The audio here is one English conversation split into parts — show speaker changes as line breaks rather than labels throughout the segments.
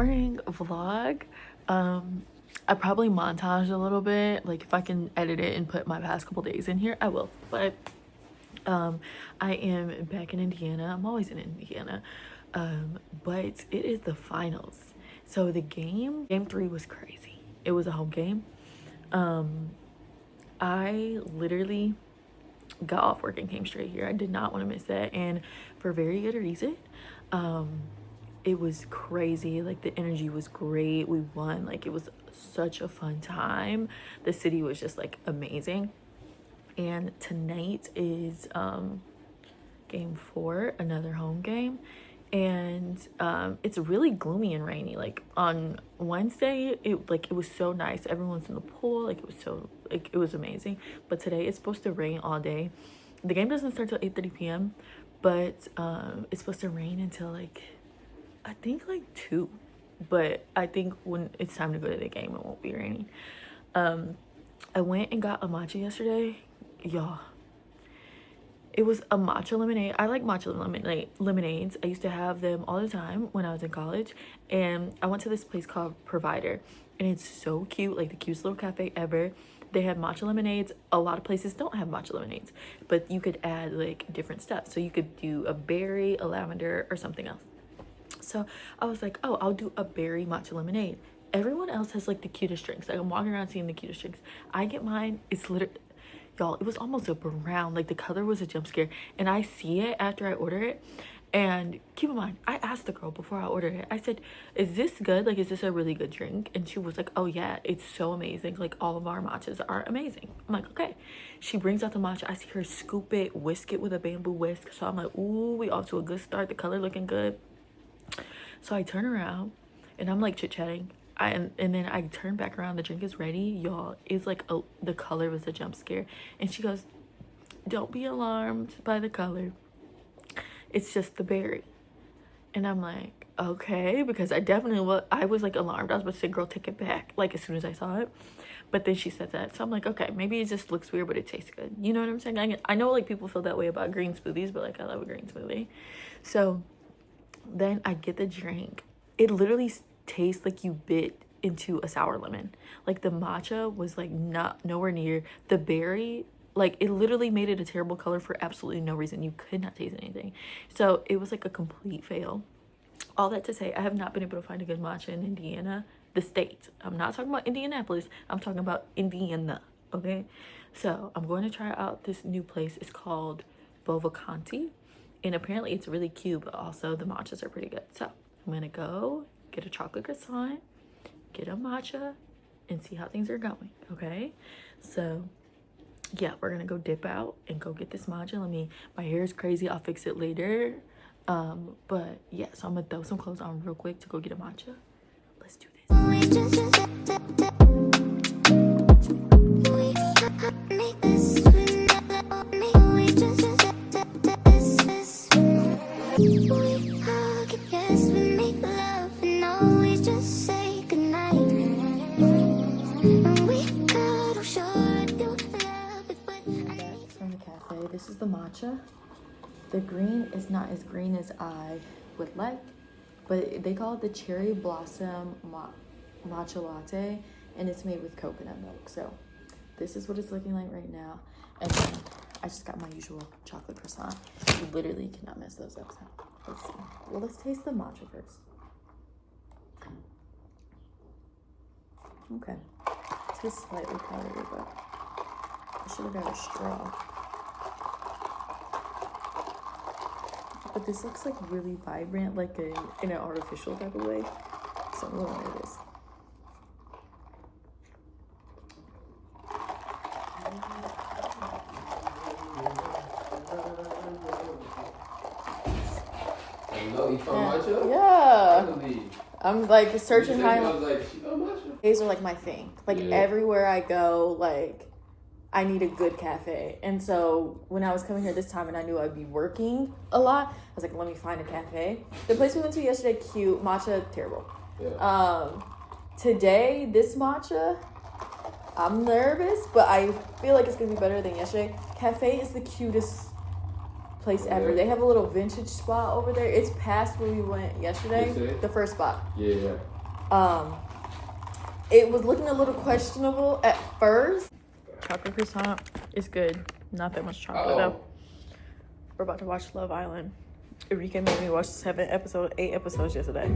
morning vlog. I probably montage a little bit. Like, if I can edit it and put my past couple days in here, I will. But I am back in Indiana. I'm always in Indiana. But it is the finals. So the game 3 was crazy. It was a home game. I literally got off work and came straight here. I did not want to miss that, and for very good reason. It was crazy. Like, the energy was great. We won. Like, it was such a fun time. The city was just like amazing. And tonight is game 4, another home game, and it's really gloomy and rainy. Like, on Wednesday it was so nice. Everyone's in the pool. Like, it was amazing. But today it's supposed to rain all day. The game doesn't start till 8:30 p.m. but it's supposed to rain until like, I think, like 2. But I think when it's time to go to the game, it won't be raining. I went and got a matcha yesterday. Y'all, it was a matcha lemonade. I like matcha lemonades. I used to have them all the time when I was in college. And I went to this place called Provider. And it's so cute. Like, the cutest little cafe ever. They have matcha lemonades. A lot of places don't have matcha lemonades. But you could add, like, different stuff. So you could do a berry, a lavender, or something else. So I was like, oh, I'll do a berry matcha lemonade. Everyone else has, like, the cutest drinks. Like, I'm walking around seeing the cutest drinks. I get mine. It's literally... Y'all, it was almost a brown. Like, the color was a jump scare. And I see it after I order it. And keep in mind, I asked the girl before I ordered it. I said, is this good? Like, is this a really good drink? And she was like, oh, yeah, it's so amazing. Like, all of our matchas are amazing. I'm like, okay. She brings out the matcha. I see her scoop it, whisk it with a bamboo whisk. So I'm like, ooh, we off to a good start. The color looking good. So I turn around, and I'm, like, chit-chatting. And then I turn back around. The drink is ready. Y'all, it's like the color was a jump scare. And she goes, don't be alarmed by the color. It's just the berry. And I'm like, okay, because I was like alarmed. I was about to say, girl, take it back, like, as soon as I saw it. But then she said that. So I'm like, okay, maybe it just looks weird, but it tastes good. You know what I'm saying? I know, like, people feel that way about green smoothies, but, like, I love a green smoothie. So then I get the drink. It literally tastes like you bit into a sour lemon. Like, the matcha was like nowhere near the berry. Like, it literally made it a terrible color for absolutely no reason. You could not taste anything. So it was like a complete fail. All that to say, I have not been able to find a good matcha in Indiana, the state. I'm not talking about Indianapolis. I'm talking about Indiana, okay? So I'm going to try out this new place. It's called Bovacanti. And apparently it's really cute, but also the matchas are pretty good. So I'm going to go get a chocolate croissant, get a matcha, and see how things are going, okay? So yeah, we're gonna go dip out and go get this matcha. My hair is crazy, I'll fix it later. But yeah, so I'm gonna throw some clothes on real quick to go get a matcha. Let's do this. This is the matcha. The green is not as green as I would like, but they call it the cherry blossom matcha latte, and it's made with coconut milk. So this is what it's looking like right now. And then I just got my usual chocolate croissant. You literally cannot mess those up. So let's see. Well, let's taste the matcha first. Okay, it tastes slightly powdery, but I should have got a straw. But this looks like really vibrant, like in an artificial type of way. So I'm a little nervous.
No, you found matcha?
Yeah. I'm like searching high.
These
are like my thing. Like, everywhere I go, like, I need a good cafe. And so when I was coming here this time and I knew I'd be working a lot, I was like, let me find a cafe. The place we went to yesterday, cute. Matcha, terrible. Yeah. Today, this matcha, I'm nervous, but I feel like it's gonna be better than yesterday. Cafe is the cutest place ever. They have a little vintage spot over there. It's past where we went yesterday. The first spot.
Yeah.
It was looking a little questionable at first. Chocolate croissant is good. Not that much chocolate though. We're about to watch Love Island. Enrique made me watch 8 episodes yesterday.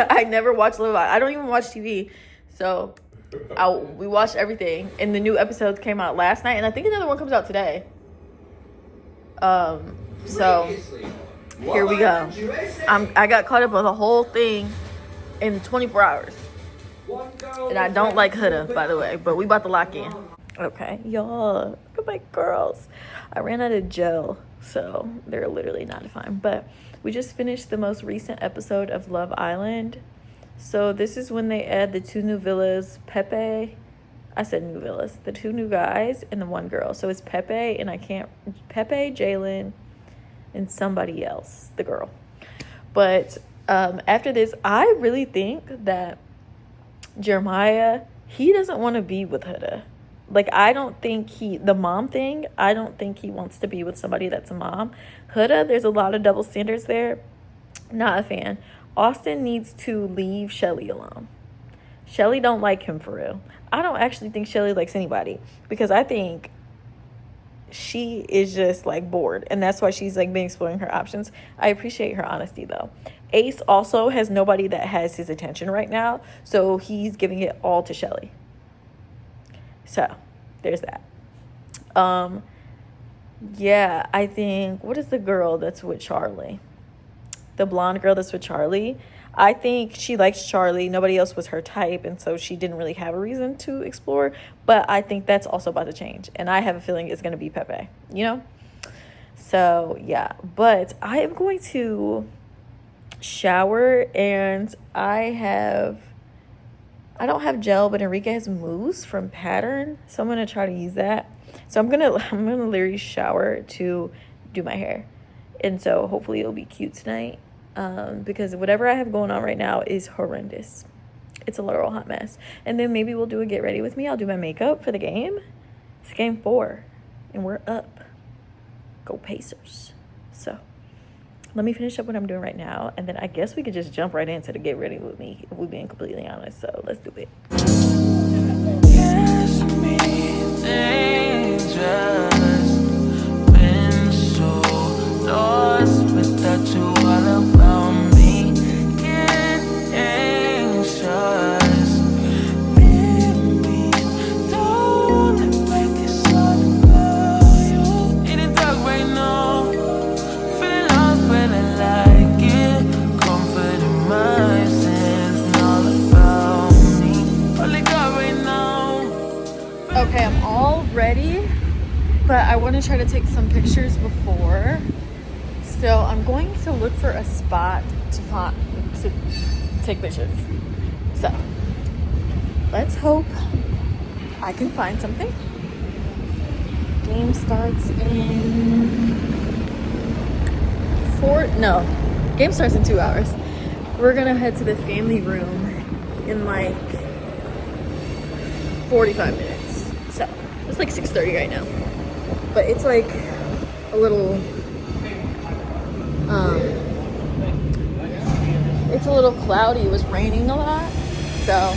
I never watch Love Island. I don't even watch TV. So we watched everything. And the new episodes came out last night. And I think another one comes out today. So here we go. I got caught up on the whole thing in 24 hours. And I don't like Hudson, by the way, but we about to lock in. Okay, y'all, look at my girls. I ran out of gel, so they're literally not fine. But we just finished the most recent episode of Love Island. So this is when they add the 2 new villas, Pepe. I said new villas. The 2 new guys and the 1 girl. So it's Pepe and Pepe, Jalen, and somebody else, the girl. But after this, I really think that Jeremiah, he doesn't want to be with Huda. Like, I don't think the mom thing, I don't think he wants to be with somebody that's a mom. Huda, there's a lot of double standards there. Not a fan. Austin needs to leave Shelly alone. Shelly don't like him for real. I don't actually think Shelly likes anybody because I think she is just like bored and that's why she's like been exploring her options. I appreciate her honesty though. Ace also has nobody that has his attention right now, so he's giving it all to Shelly. So there's that. Yeah, I think, what is the girl that's with Charlie? The blonde girl that's with Charlie. I think she likes Charlie. Nobody else was her type, and so she didn't really have a reason to explore. But I think that's also about to change. And I have a feeling it's going to be Pepe, you know? So, yeah. But I am going to shower, and I don't have gel, but Enrique has mousse from Pattern. So I'm going to try to use that. So I'm gonna literally shower to do my hair. And so hopefully it'll be cute tonight. Because whatever I have going on right now is horrendous. It's a literal hot mess. And then maybe we'll do a get ready with me. I'll do my makeup for the game. It's game 4 and we're up. Go Pacers. So let me finish up what I'm doing right now, and then I guess we could just jump right into the get ready with me if we're being completely honest. So let's do it. Yes, me dangerous. Been so lost without you all about me. Get anxious. Baby, don't act like it's all about you. In the dark right now. Feeling lost, but I like it. Comfort in my sense, all about me. Only God right now. Okay, I'm all ready, but I want to try to take some pictures before. So I'm going to look for a spot to take pictures. So let's hope I can find something. Game starts in game starts in 2 hours. We're gonna head to the family room in like 45 minutes. So it's like 6:30 right now, but it's like a little it's a little cloudy. It was raining a lot, so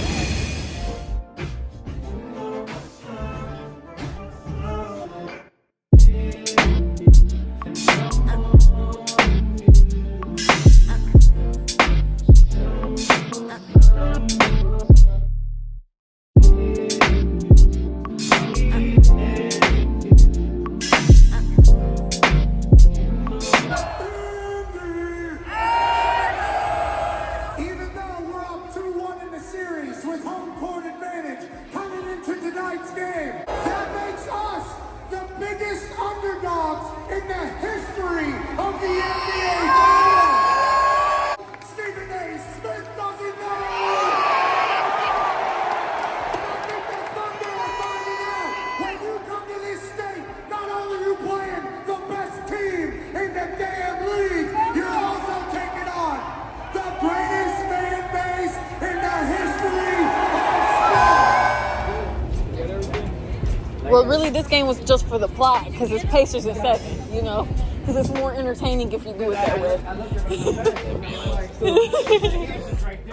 well, really, this game was just for the plot because it's Pacers in 7, you know. because it's more entertaining if you do it that way.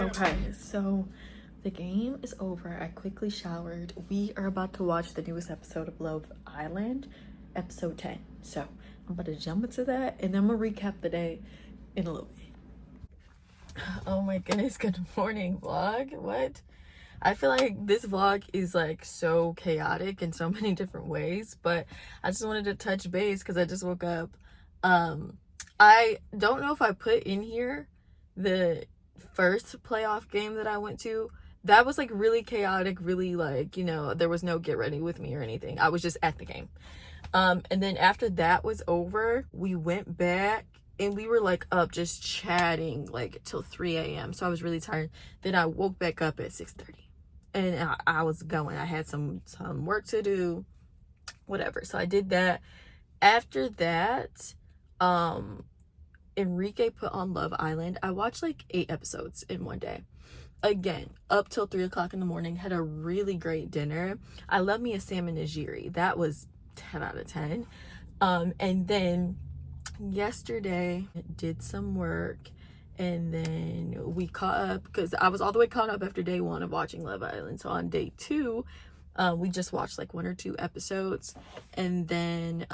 Okay, so the game is over. I quickly showered. We are about to watch the newest episode of Love Island, episode 10. So I'm about to jump into that, and then I'm gonna recap the day in a little bit. Oh my goodness, good morning vlog. What? I feel like this vlog is like so chaotic in so many different ways, but I just wanted to touch base because I just woke up. I don't know if I put in here the first playoff game that I went to. That was like really chaotic, really like, you know, there was no get ready with me or anything. I was just at the game. And then after that was over, we went back and we were like up just chatting like till 3 a.m. So I was really tired. Then I woke back up at 6:30 and I was going. I had some work to do, whatever. So I did that. After that, Enrique put on Love Island. I watched like 8 episodes in one day. Again, up till 3 o'clock in the morning, had a really great dinner. I love me a salmon nigiri. That was 10 out of 10. And then yesterday did some work, and then we caught up because I was all the way caught up after day 1 of watching Love Island. So on day 2, we just watched like 1 or 2 episodes, and then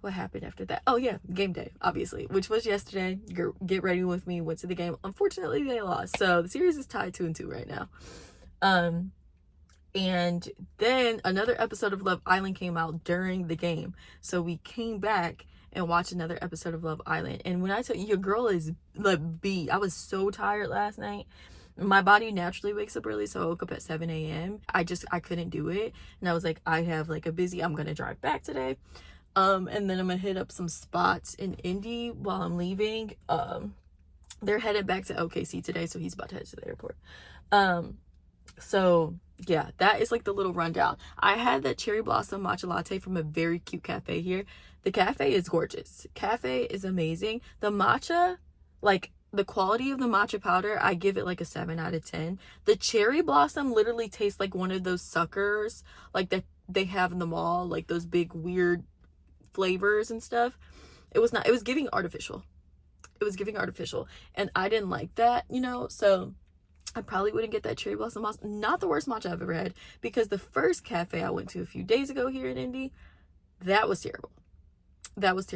what happened after that? Oh yeah, game day, obviously, which was yesterday. Get ready with me, went to the game. Unfortunately, they lost, so the series is tied 2-2 right now. And then another episode of Love Island came out during the game, so we came back and watched another episode of Love Island. And when I tell you, your girl is like beat. I was so tired last night. My body naturally wakes up early, so I woke up at 7 a.m. I couldn't do it, and I was like, I have like a busy, I'm gonna drive back today. And then I'm gonna hit up some spots in Indy while I'm leaving. They're headed back to OKC today, so he's about to head to the airport. So yeah, that is like the little rundown. I had that cherry blossom matcha latte from a very cute cafe here. The cafe is gorgeous. Cafe is amazing. The matcha, like the quality of the matcha powder, I give it like a 7 out of 10. The cherry blossom literally tastes like one of those suckers like that they have in the mall, like those big weird flavors and stuff. It was giving artificial. And I didn't like that, you know, so I probably wouldn't get that cherry blossom matcha. Not the worst matcha I've ever had, because the first cafe I went to a few days ago here in Indy, that was terrible. That was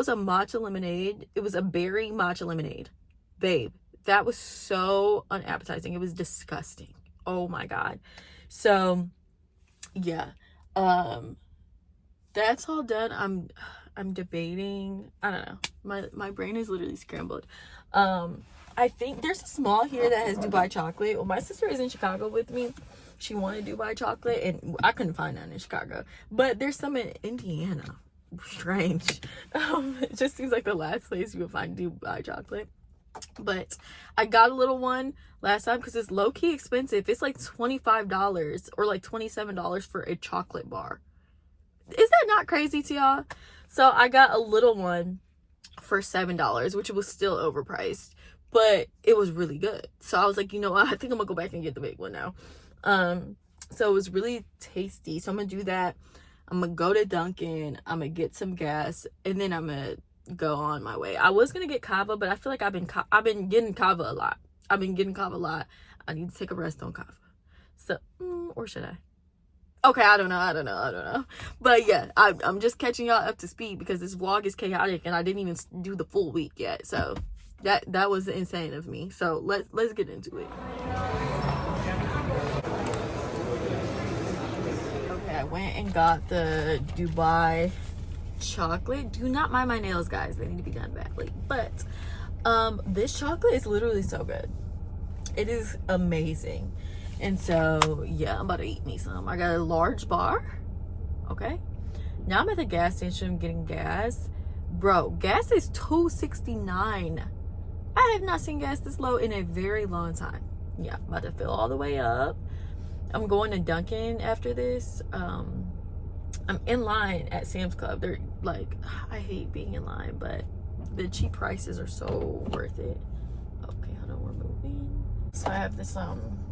a matcha lemonade. It was a berry matcha lemonade. Babe, that was so unappetizing. It was disgusting. Oh my God. So yeah, that's all done. I'm debating. I don't know. My brain is literally scrambled. I think there's a small here that has Dubai chocolate. Well, my sister is in Chicago with me. She wanted Dubai chocolate, and I couldn't find none in Chicago. But there's some in Indiana. Strange. It just seems like the last place you would find Dubai chocolate. But I got a little one last time because it's low-key expensive. It's like $25 or like $27 for a chocolate bar. Is that not crazy to y'all? So I got a little one for $7, which was still overpriced, but it was really good. So I was like, you know what? I think I'm gonna go back and get the big one now. So it was really tasty. So I'm gonna do that. I'm gonna go to Dunkin'. I'm gonna get some gas, and then I'm gonna go on my way. I was gonna get kava, but I feel like I've been getting kava a lot. I need to take a rest on kava. So, or should I? Okay, I don't know. But yeah, I'm just catching y'all up to speed because this vlog is chaotic and I didn't even do the full week yet. So that was insane of me. So let's get into it. Okay, I went and got the Dubai chocolate. Do not mind my nails, guys. They need to be done badly. But this chocolate is literally so good. It is amazing. And so, yeah, I'm about to eat me some. I got a large bar. Okay. Now I'm at the gas station getting gas. Bro, gas is $2.69. I have not seen gas this low in a very long time. Yeah, I'm about to fill all the way up. I'm going to Dunkin' after this. I'm in line at Sam's Club. They're like, I hate being in line, but the cheap prices are so worth it. Okay, hold on, we're moving. So I have this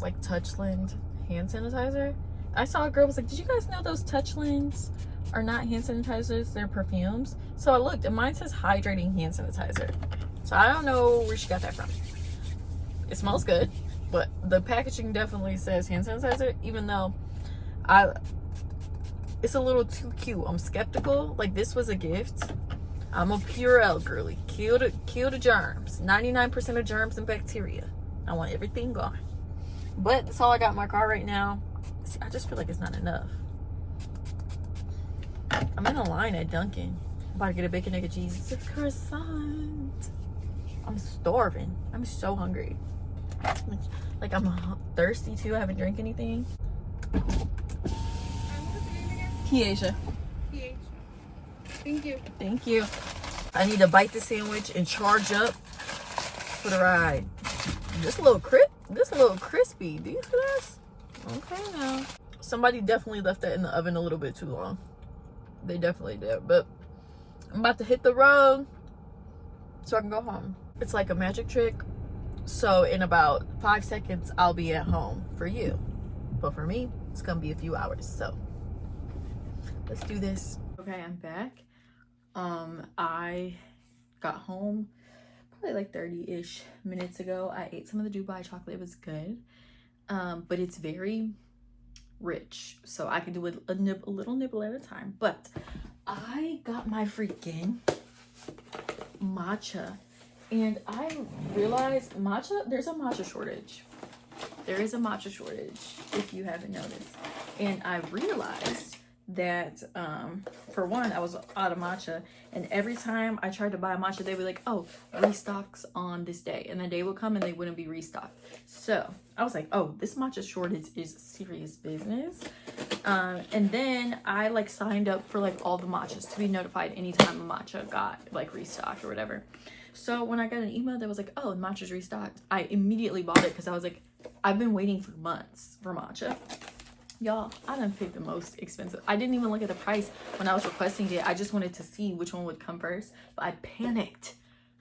like Touchland hand sanitizer. I saw a girl was like, did you guys know those Touchlands are not hand sanitizers, they're perfumes? So I looked and mine says hydrating hand sanitizer. So I don't know where she got that from. It smells good, but the packaging definitely says hand sanitizer, even though it's a little too cute. I'm skeptical. Like, this was a gift. I'm a Purell girly. Kill the germs. 99% of germs and bacteria. I want everything gone. But that's all I got in my car right now. See, I just feel like it's not enough. I'm in a line at Dunkin'. I'm about to get a bacon, egg, and cheese croissant. I'm starving. I'm so hungry. Like, I'm thirsty too. I haven't drank anything. Kiyasia.
Thank you.
Thank you. I need to bite the sandwich and charge up for the ride. This a little crispy. Do you see this? Okay now. Somebody definitely left that in the oven a little bit too long. They definitely did. But I'm about to hit the road so I can go home. It's like a magic trick. So in about 5 seconds, I'll be at home for you. But for me, it's gonna be a few hours. So let's do this. Okay, I'm back. I got home probably like 30-ish minutes ago. I ate some of the Dubai chocolate. It was good. But it's very rich. So I can do a little nibble at a time. But I got my freaking matcha. And I realized there's a matcha shortage. There is a matcha shortage, if you haven't noticed. And I realized that, for one, I was out of matcha. And every time I tried to buy matcha, they were like, oh, restocks on this day. And the day would come and they wouldn't be restocked. So I was like, oh, this matcha shortage is serious business. And then I like signed up for like all the matchas to be notified anytime a matcha got like restocked or whatever. So when I got an email that was like, oh, matcha's restocked, I immediately bought it because I was like, I've been waiting for months for matcha. Y'all, I done picked the most expensive. I didn't even look at the price when I was requesting it. I just wanted to see which one would come first. But I panicked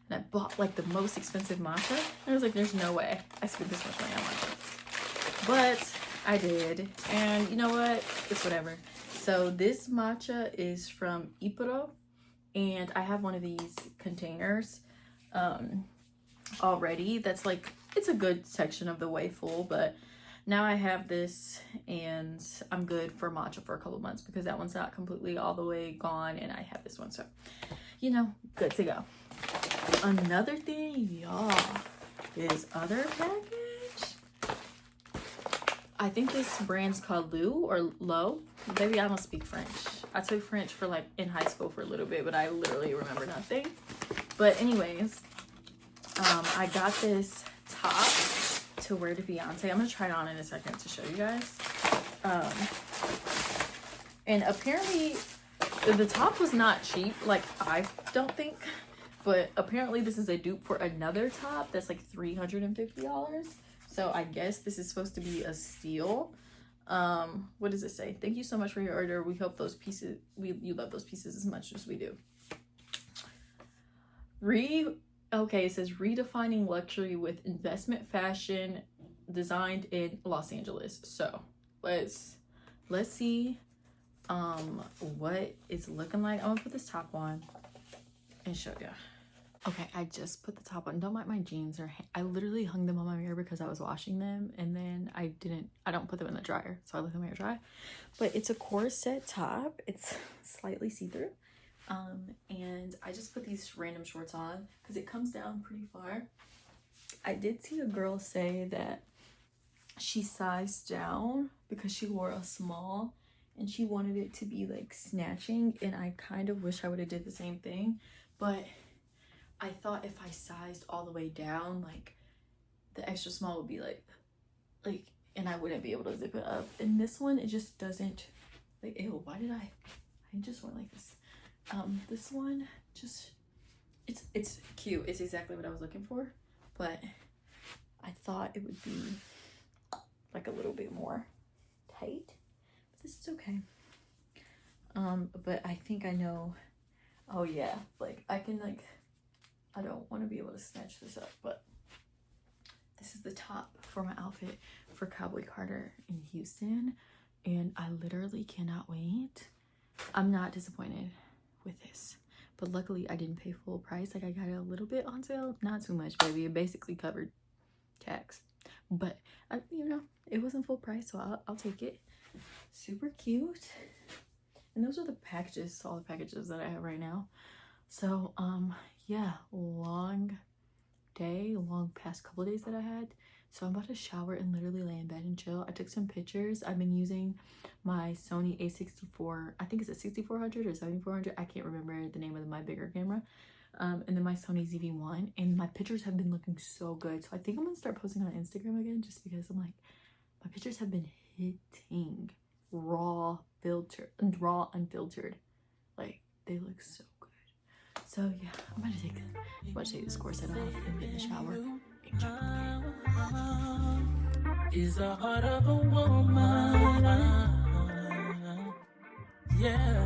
and I bought like the most expensive matcha. And I was like, there's no way I spent this much money on matcha. But I did. And you know what? It's whatever. So this matcha is from Ipuro. And I have one of these containers already. That's like, it's a good section of the way full, but now I have this and I'm good for matcha for a couple months because that one's not completely all the way gone and I have this one, so you know, good to go. Another thing, y'all, is other package. I think this brand's called Lou or Lo. Baby, I don't speak French. I took French for like in high school for a little bit, but I literally remember nothing. But anyways, I got this top to wear to Beyonce. I'm gonna try it on in a second to show you guys. And apparently the top was not cheap, like I don't think, but apparently this is a dupe for another top that's like $350. So I guess this is supposed to be a steal. What does it say? Thank you so much for your order. We hope those pieces, you love those pieces as much as we do. Okay, it says redefining luxury with investment fashion designed in Los Angeles. So let's see what it's looking like. I'm gonna put this top on and show you. Okay, I just put the top on. Don't mind my jeans, I literally hung them on my mirror because I was washing them, and then I don't put them in the dryer, so I let them air dry. But it's a corset top. It's slightly see-through. And I just put these random shorts on because it comes down pretty far. I did see a girl say that she sized down because she wore a small and she wanted it to be like snatching, and I kind of wish I would have did the same thing, but I thought if I sized all the way down, like the extra small would be like, and I wouldn't be able to zip it up. And this one, it just doesn't, like, ew, why did I just went like this. This one just, it's cute. It's exactly what I was looking for, but I thought it would be like a little bit more tight. But this is okay. But I think I know, oh yeah, like I can like, I don't want to be able to snatch this up, but this is the top for my outfit for Cowboy Carter in Houston. and I literally cannot wait. I'm not disappointed with this, but luckily I didn't pay full price. Like I got it a little bit on sale, not too much, baby. It basically covered tax, but you know, it wasn't full price, so I'll take it. Super cute. And those are the packages, all the packages that I have right now. So yeah, long day, long past couple days that I had. So I'm about to shower and literally lay in bed and chill. I took some pictures. I've been using my Sony A64, I think it's a 6400 or 7400, I can't remember the name of my bigger camera, and then my Sony ZV-1, and my pictures have been looking so good. So I think I'm gonna start posting on Instagram again, just because I'm like, my pictures have been hitting. Raw unfiltered, like they look so good. So yeah, I'm about to take this corset off and get in the shower and check
is the heart of a woman. Yeah.